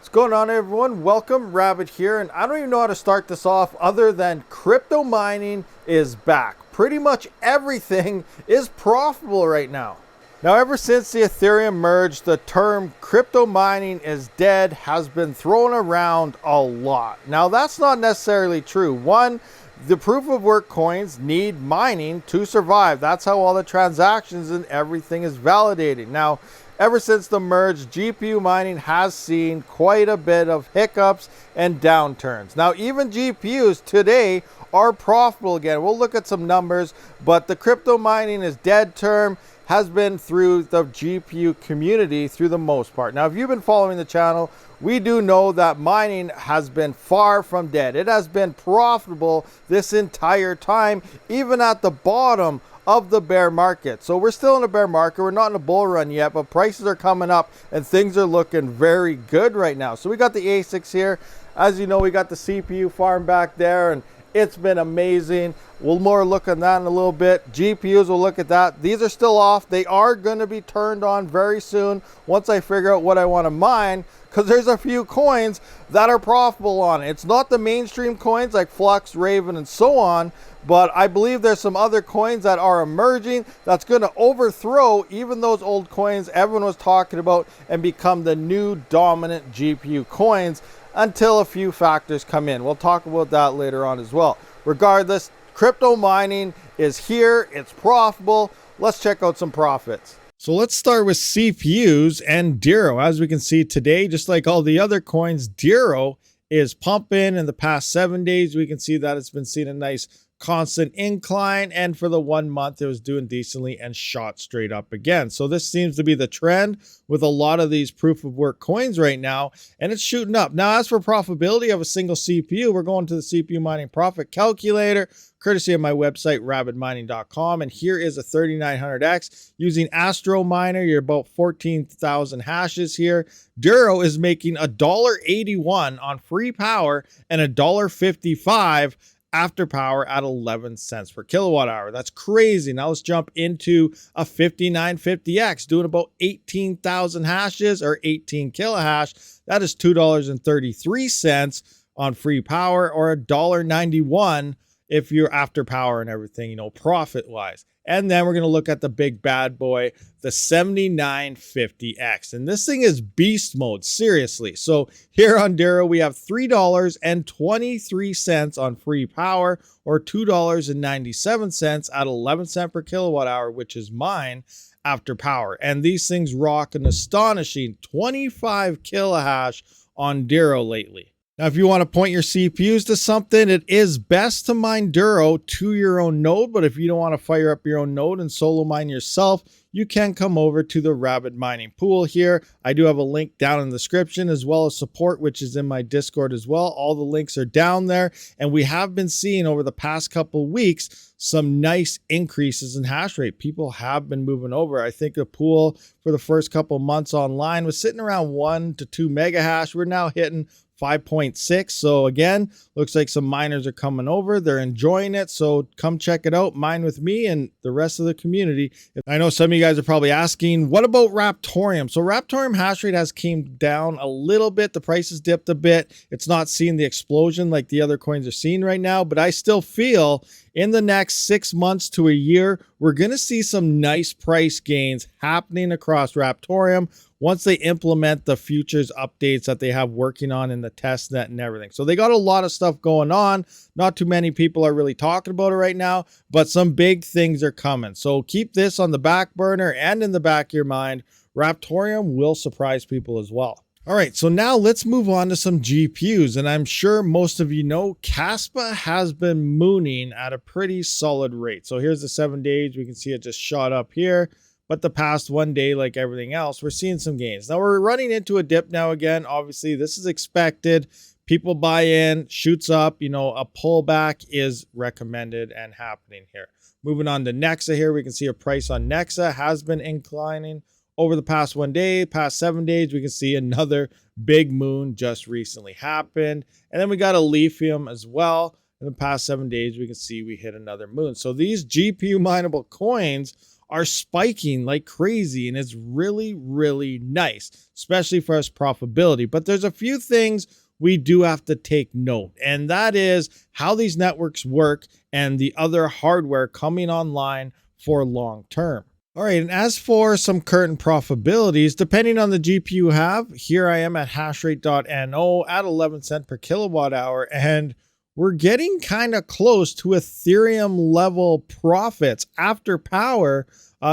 What's going on, everyone? Welcome, Rabid here, and I don't even know how to start this off other than crypto mining is back. Pretty much everything is profitable right now. Now, ever since the Ethereum merge, the term crypto mining is dead has been thrown around a lot. Now, that's not necessarily true. One, the proof of work coins need mining to survive. That's how all the transactions and everything is validated. Now, ever since the merge, GPU mining has seen quite a bit of hiccups and downturns. Now, even GPUs today are profitable again. We'll look at some numbers, but the crypto mining is dead term has been through the GPU community through the most part. Now, if you've been following the channel, we do know that mining has been far from dead. It has been profitable this entire time, even at the bottom of the bear market. So we're still in a bear market. We're not in a bull run yet, but prices are coming up and things are looking very good right now. So we got the ASICs here. As you know, we got the CPU farm back there, and it's been amazing. We'll more look at that in a little bit. GPUs, we'll look at that. These are still off. They are going to be turned on very soon once I figure out what I want to mine, because there's a few coins that are profitable on it. It's not the mainstream coins like FLUX, Rabid, and so on, but I believe there's some other coins that are emerging that's going to overthrow even those old coins everyone was talking about and become the new dominant GPU coins until a few factors come in. We'll talk about that later on as well. Regardless, crypto mining is here. It's profitable. Let's check out some profits. So let's start with CPUs and Dero. As we can see today, just like all the other coins, Dero is pumping. In the past 7 days, we can see that it's been seeing a nice constant incline, and for the 1 month it was doing decently and shot straight up again. So this seems to be the trend with a lot of these proof of work coins right now, and it's shooting up. Now, as for profitability of a single CPU, we're going to the CPU mining profit calculator courtesy of my website rabidmining.com, and here is a 3900X using AstroMiner. You're about 14,000 hashes here. Dero is making $1.81 on free power and $1.55 after power at 11 cents per kilowatt hour. That's crazy. Now let's jump into a 5950X doing about 18,000 hashes or 18 kilohash. That is $2.33 on free power, or $1.91 if you're after power and everything, you know, profit wise. And then we're going to look at the big bad boy, the 7950X. And this thing is beast mode, seriously. So here on Dero, we have $3.23 on free power, or $2.97 at 11 cents per kilowatt hour, which is mine after power. And these things rock an astonishing 25 kilohash on Dero lately. Now, if you want to point your CPUs to something, it is best to mine Dero to your own node. But if you don't want to fire up your own node and solo mine yourself, you can come over to the Rabid mining pool here. I do have a link down in the description, as well as support, which is in my Discord as well. All the links are down there. And we have been seeing over the past couple weeks some nice increases in hash rate. People have been moving over. I think the pool for the first couple months online was sitting around 1 to 2 mega hash. We're now hitting 5.6. So again, looks like some miners are coming over. They're enjoying it. So come check it out. Mine with me and the rest of the community. I know some of you guys are probably asking, what about Raptorium? So Raptorium hash rate has came down a little bit. The price has dipped a bit. It's not seeing the explosion like the other coins are seeing right now, but I still feel in the next 6 months to a year, we're going to see some nice price gains happening across Raptorium once they implement the futures updates that they have working on in the test net and everything. So they got a lot of stuff going on. Not too many people are really talking about it right now, but some big things are coming. So keep this on the back burner and in the back of your mind. Raptorium will surprise people as well. All right, so now let's move on to some GPUs. And I'm sure most of you know Kaspa has been mooning at a pretty solid rate. So here's the 7 days. We can see it just shot up here. But the past 1 day, like everything else, we're seeing some gains. Now we're running into a dip now again. Obviously, this is expected. People buy in, shoots up. You know, a pullback is recommended and happening here. Moving on to Nexa here, we can see a price on Nexa has been inclining over the past 1 day. Past 7 days, we can see another big moon just recently happened. And then we got a lithium as well. In the past 7 days, we can see we hit another moon. So these GPU mineable coins are spiking like crazy, and it's really, really nice, especially for us profitability. But there's a few things we do have to take note, and that is how these networks work and the other hardware coming online for long term. All right, and as for some current profitabilities, depending on the GPU you have, here I am at hashrate.no at 11 cents per kilowatt hour, and we're getting kind of close to Ethereum level profits after power,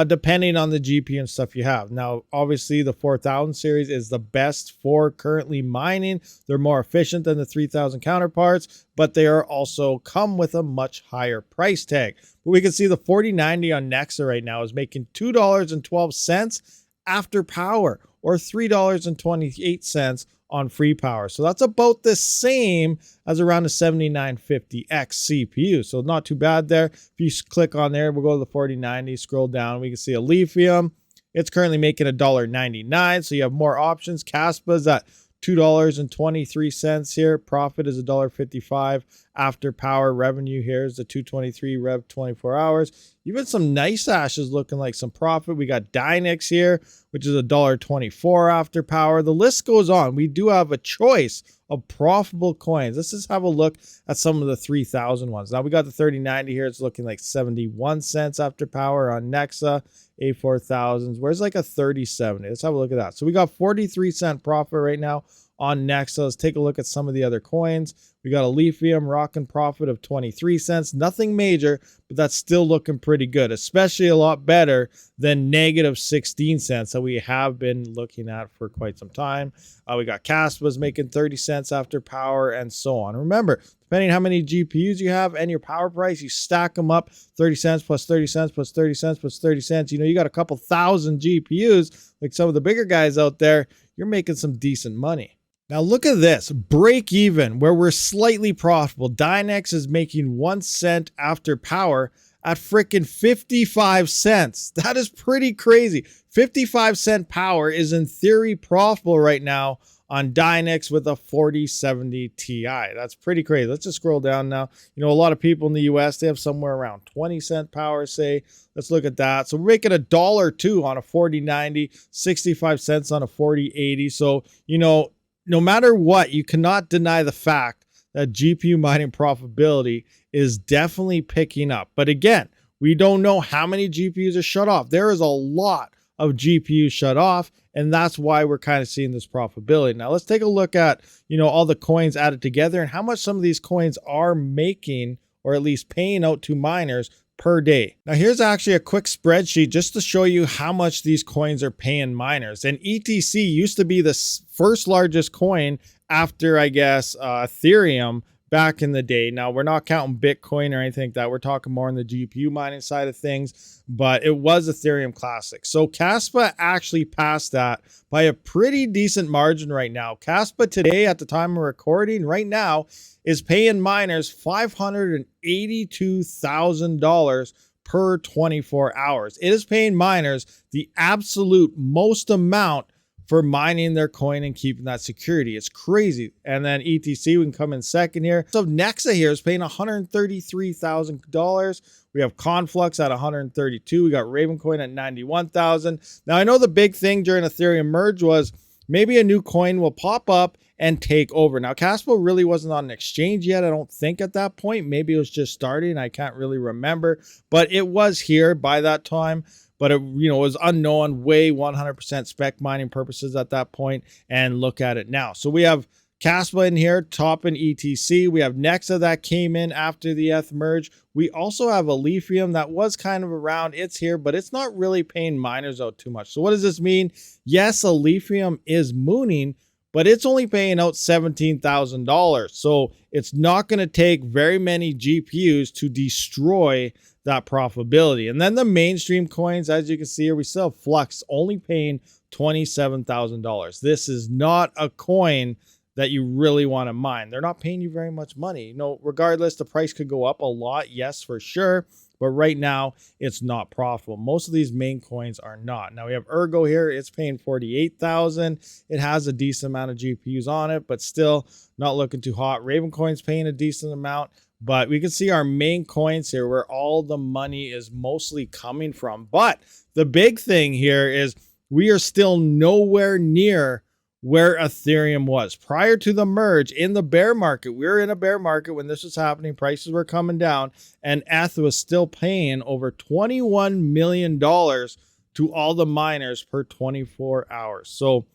depending on the GPU and stuff you have. Now, obviously, the 4000 series is the best for currently mining. They're more efficient than the 3000 counterparts, but they are also come with a much higher price tag. But we can see the 4090 on Nexa right now is making $2.12 after power, or $3.28 on free power. So that's about the same as around a 7950X CPU. So not too bad there. If you click on there, we'll go to the 4090, scroll down, we can see a lithium. It's currently making $1.99. So you have more options. Caspa's at $2.23 here. Profit is $1.55 after power. Revenue here is the 223 rev 24 hours. Even some nice ashes looking like some profit. We got Dynex here, which is $1.24 after power. The list goes on. We do have a choice of profitable coins. Let's just have a look at some of the 3000 ones. Now we got the 3090 here. It's looking like 71 cents after power on Nexa. A4000s. Where's like a 3070? Let's have a look at that. So we got 43-cent profit right now on Nexa. Let's take a look at some of the other coins. We got a lithium rocking profit of 23 cents. Nothing major, but that's still looking pretty good, especially a lot better than negative 16 cents that we have been looking at for quite some time. We got Caspa's making 30 cents after power, and so on. Remember, depending on how many GPUs you have and your power price, you stack them up, 30 cents plus 30 cents plus 30 cents plus 30 cents. You know, you got a couple thousand GPUs, like some of the bigger guys out there, you're making some decent money. Now look at this, break even, where we're slightly profitable. Dynex is making 1 cent after power at frickin' 55 cents. That is pretty crazy. 55-cent power is in theory profitable right now on Dynex with a 4070 Ti. That's pretty crazy. Let's just scroll down now. You know, a lot of people in the US, they have somewhere around 20-cent power, say. Let's look at that. So we're making $1.02 on a 4090, 65 cents on a 4080. So, you know, no matter what, you cannot deny the fact that GPU mining profitability is definitely picking up. But again, we don't know how many GPUs are shut off. There is a lot of GPUs shut off, and that's why we're kind of seeing this profitability. Now let's take a look at, you know, all the coins added together and how much some of these coins are making, or at least paying out to miners per day. Now here's actually a quick spreadsheet just to show you how much these coins are paying miners. And ETC used to be the first largest coin after, I guess, Ethereum back in the day. Now we're not counting Bitcoin or anything like that. We're talking more on the GPU mining side of things, but it was Ethereum Classic. So Caspa actually passed that by a pretty decent margin right now. Caspa today, at the time of recording right now, is paying miners $582,000 per 24 hours. It is paying miners the absolute most amount for mining their coin and keeping that security. It's crazy. And then ETC, we can come in second here. So Nexa here is paying $133,000. We have Conflux at 132. We got Ravencoin at 91,000. Now I know the big thing during Ethereum merge was maybe a new coin will pop up and take over. Now Caspa really wasn't on an exchange yet, I don't think, at that point. Maybe it was just starting. I can't really remember, but it was here by that time. But it, you know, was unknown, way 100% spec mining purposes at that point. And look at it now. So we have Caspa in here, top in ETC. We have Nexa that came in after the ETH merge. We also have a lithium that was kind of around. It's here, but it's not really paying miners out too much. So what does this mean? Yes, a lithium is mooning, but it's only paying out $17,000. So it's not going to take very many GPUs to destroy that profitability. And then the mainstream coins, as you can see here, we still have Flux only paying $27,000. This is not a coin that you really want to mine. They're not paying you very much money. You know, regardless, the price could go up a lot, yes, for sure. But right now, it's not profitable. Most of these main coins are not. Now we have Ergo here. It's paying $48,000. It has a decent amount of GPUs on it, but still not looking too hot. Ravencoin's paying a decent amount. but we can see our main coins here where all the money is mostly coming from. But the big thing here is we are still nowhere near where Ethereum was prior to the merge in the bear market. We were in a bear market when this was happening. Prices were coming down and ETH was still paying over $21 million to all the miners per 24 hours. So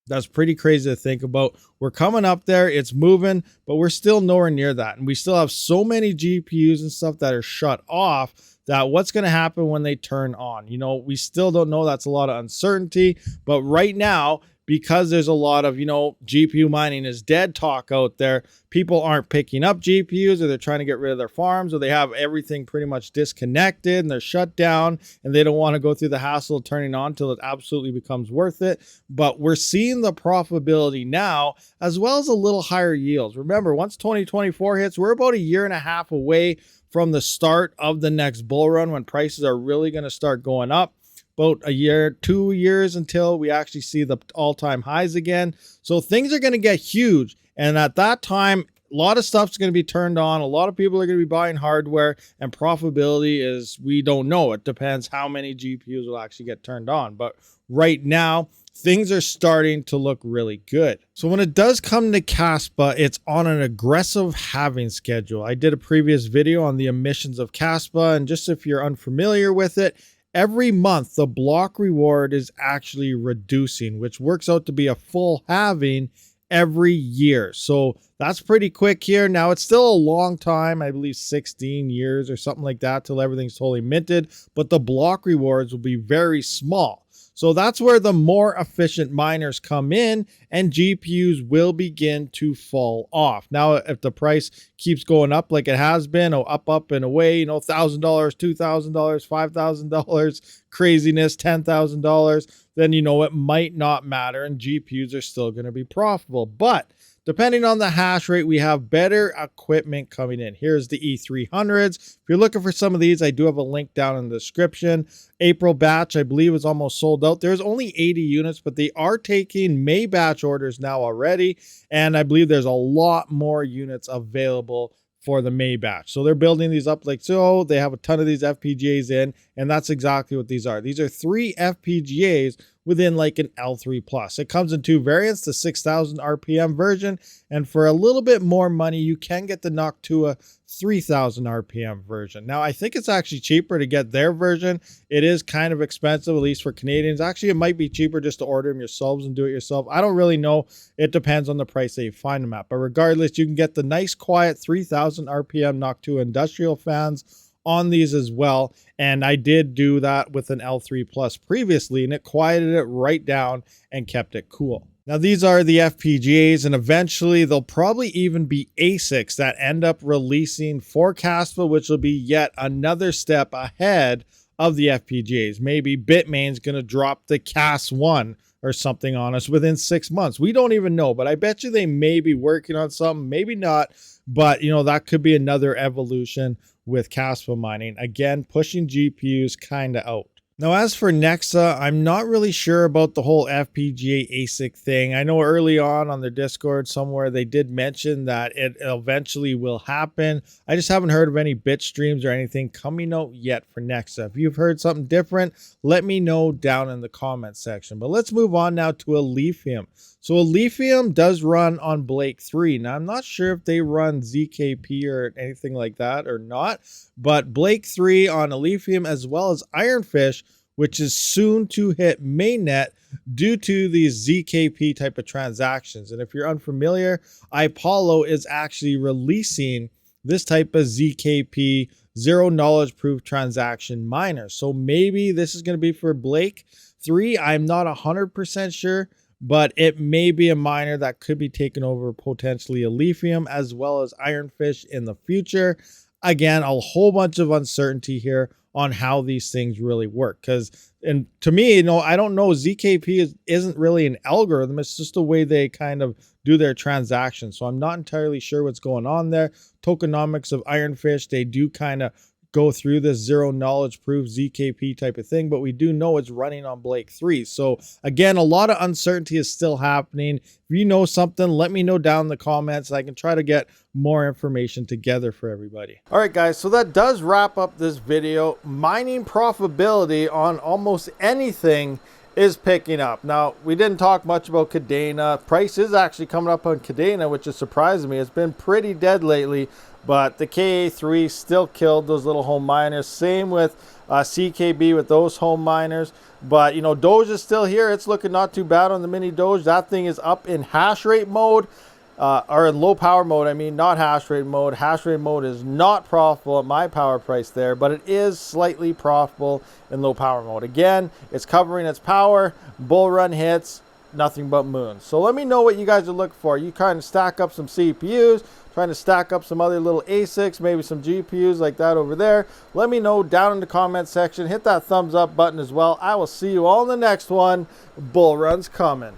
that's pretty crazy to think about. We're coming up there, it's moving, but we're still nowhere near that. And we still have so many GPUs and stuff that are shut off that what's going to happen when they turn on? You know, we still don't know. That's a lot of uncertainty. But right now, because there's a lot of, GPU mining is dead talk out there, people aren't picking up GPUs, or they're trying to get rid of their farms, or they have everything pretty much disconnected and they're shut down and they don't want to go through the hassle of turning on until it absolutely becomes worth it. But we're seeing the profitability now, as well as a little higher yields. Remember, once 2024 hits, we're about a year and a half away from the start of the next bull run, when prices are really going to start going up. About a year, 2 years until we actually see the all-time highs again. So things are going to get huge. And at that time, a lot of stuff's going to be turned on. A lot of people are going to be buying hardware, and profitability is, we don't know. It depends how many GPUs will actually get turned on. But right now, things are starting to look really good. So when it does come to Kaspa, it's on an aggressive halving schedule. I did a previous video on the emissions of Kaspa, and just if you're unfamiliar with it, every month the block reward is actually reducing, which works out to be a full halving every year. So that's pretty quick here. Now it's still a long time, I believe 16 years or something like that, till everything's totally minted, but the block rewards will be very small. So that's where the more efficient miners come in, and GPUs will begin to fall off. Now, if the price keeps going up like it has been, up and away, $1,000, $2,000, $5,000, craziness, $10,000, then, it might not matter and GPUs are still going to be profitable. But depending on the hash rate, we have better equipment coming in. Here's the E300s. If you're looking for some of these, I do have a link down in the description. April batch, I believe, is almost sold out. There's only 80 units, but they are taking May batch orders now already. And I believe there's a lot more units available for the May batch. So they're building these up like so. They have a ton of these FPGAs in, and that's exactly what these are. These are 3 FPGAs within like an L3 Plus. It comes in 2 variants, the 6,000 RPM version, and for a little bit more money, you can get the Noctua 3,000 RPM version. Now, I think it's actually cheaper to get their version. It is kind of expensive, at least for Canadians. Actually, it might be cheaper just to order them yourselves and do it yourself. I don't really know. It depends on the price that you find them at. But regardless, you can get the nice, quiet 3,000 RPM Noctua industrial fans on these as well. And I did do that with an L3 Plus previously, and it quieted it right down and kept it cool. Now, these are the FPGAs, and eventually they'll probably even be ASICs that end up releasing for Kaspa, which will be yet another step ahead of the FPGAs. Maybe Bitmain's going to drop the CAS1 or something on us within 6 months. We don't even know, but I bet you they may be working on something, maybe not. But, that could be another evolution with Kaspa mining. Again, pushing GPUs kind of out. Now, as for Nexa, I'm not really sure about the whole FPGA ASIC thing. I know early on their Discord somewhere, they did mention that it eventually will happen. I just haven't heard of any bit streams or anything coming out yet for Nexa. If you've heard something different, let me know down in the comments section. But let's move on now to Alephium. So Alephium does run on Blake 3. Now, I'm not sure if they run ZKP or anything like that or not, but Blake 3 on Alephium, as well as Ironfish, which is soon to hit mainnet due to these ZKP type of transactions. And if you're unfamiliar, iPollo is actually releasing this type of ZKP, zero knowledge proof transaction miner. So maybe this is going to be for Blake 3. I'm not 100% sure, but it may be a miner that could be taking over potentially Alephium as well as Ironfish in the future. Again, a whole bunch of uncertainty here on how these things really work. And to me, I don't know, ZKP isn't really an algorithm. It's just the way they kind of do their transactions. So I'm not entirely sure what's going on there. Tokenomics of Ironfish, they do kind of go through this zero knowledge proof ZKP type of thing, but we do know it's running on Blake 3. So again, a lot of uncertainty is still happening. If you know something, let me know down in the comments. I can try to get more information together for everybody. All right, guys, so that does wrap up this video. Mining profitability on almost anything is picking up. Now, we didn't talk much about Cadena. Price is actually coming up on Cadena, which is surprising me. It's been pretty dead lately, but the KA3 still killed those little home miners. Same with CKB with those home miners. But, you know, Doge is still here. It's looking not too bad on the mini Doge. That thing is up in hash rate mode. Or in low power mode, I mean, not hash rate mode. Hash rate mode is not profitable at my power price there, but it is slightly profitable in low power mode. Again, it's covering its power, bull run hits, nothing but moons. So let me know what you guys are looking for. You kind of stack up some CPUs, trying to stack up some other little ASICs, maybe some GPUs like that over there. Let me know down in the comment section. Hit that thumbs up button as well. I will see you all in the next one. Bull run's coming.